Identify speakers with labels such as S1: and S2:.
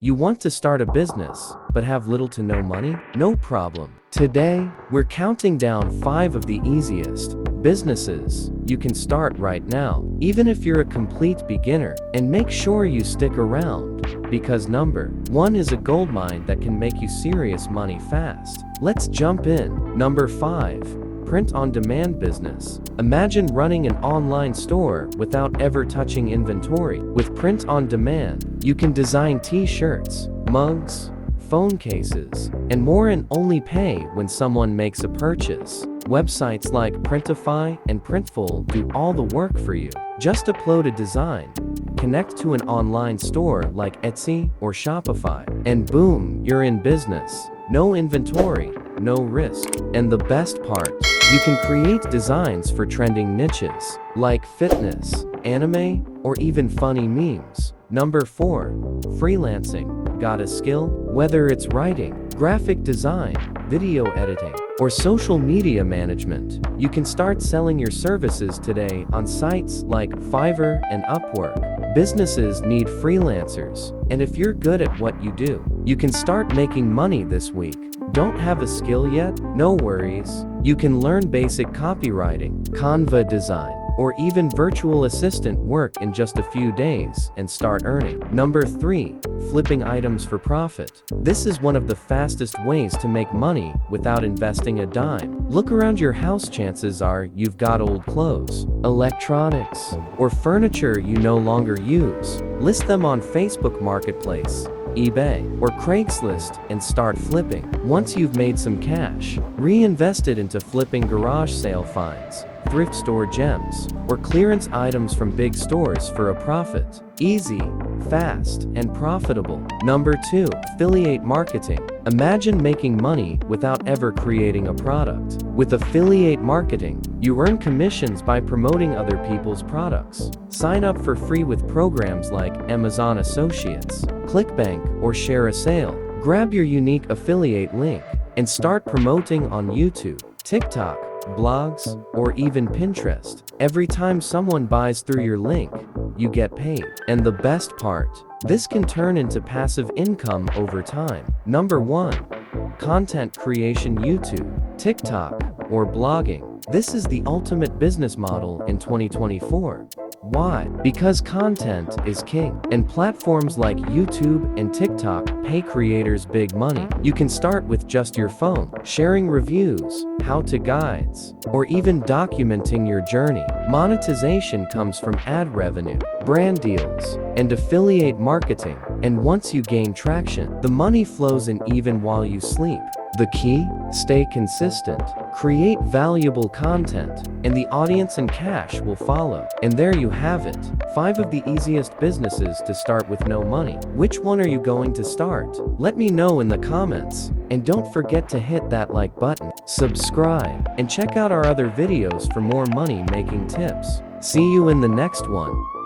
S1: You want to start a business, but have little to no money? No problem. Today, we're counting down 5 of the easiest businesses you can start right now, even if you're a complete beginner, and make sure you stick around, because number 1 is a goldmine that can make you serious money fast. Let's jump in. Number 5. Print-on-demand business. Imagine running an online store without ever touching inventory. With print-on-demand, you can design t-shirts, mugs, phone cases, and more, and only pay when someone makes a purchase. Websites like Printify and Printful do all the work for you. Just upload a design, connect to an online store like Etsy or Shopify, and boom, you're in business. No inventory, no risk. And the best part, you can create designs for trending niches like fitness, anime, or even funny memes. Number 4. Freelancing. Got a skill? Whether it's writing, graphic design, video editing, or social media management, you can start selling your services today on sites like Fiverr and Upwork. Businesses need freelancers, and if you're good at what you do, you can start making money this week. Don't have a skill yet? No worries. You can learn basic copywriting, Canva design, or even virtual assistant work in just a few days and start earning. Number 3. Flipping items for profit. This is one of the fastest ways to make money without investing a dime. Look around your house, chances are you've got old clothes, electronics, or furniture you no longer use. List them on Facebook Marketplace, eBay, or Craigslist and start flipping. Once you've made some cash, reinvest it into flipping garage sale finds, thrift store gems, or clearance items from big stores for a profit. Easy, fast, and profitable. Number 2. Affiliate marketing. Imagine making money without ever creating a product. With affiliate marketing, you earn commissions by promoting other people's products. Sign up for free with programs like Amazon Associates, ClickBank, or Share a Sale. Grab your unique affiliate link and start promoting on YouTube, TikTok, blogs, or even Pinterest. Every time someone buys through your link, you get paid. And the best part, this can turn into passive income over time. Number 1. Content creation. YouTube, TikTok, or blogging. This is the ultimate business model in 2024. Why? Because content is king, and platforms like YouTube and TikTok pay creators big money. You can start with just your phone, sharing reviews, how-to guides, or even documenting your journey. Monetization comes from ad revenue, brand deals, and affiliate marketing. And once you gain traction, the money flows in even while you sleep. The key? Stay consistent, create valuable content, and the audience and cash will follow. And there you have it. 5 of the easiest businesses to start with no money. Which one are you going to start? Let me know in the comments. And don't forget to hit that like button, subscribe, and check out our other videos for more money making tips. See you in the next one.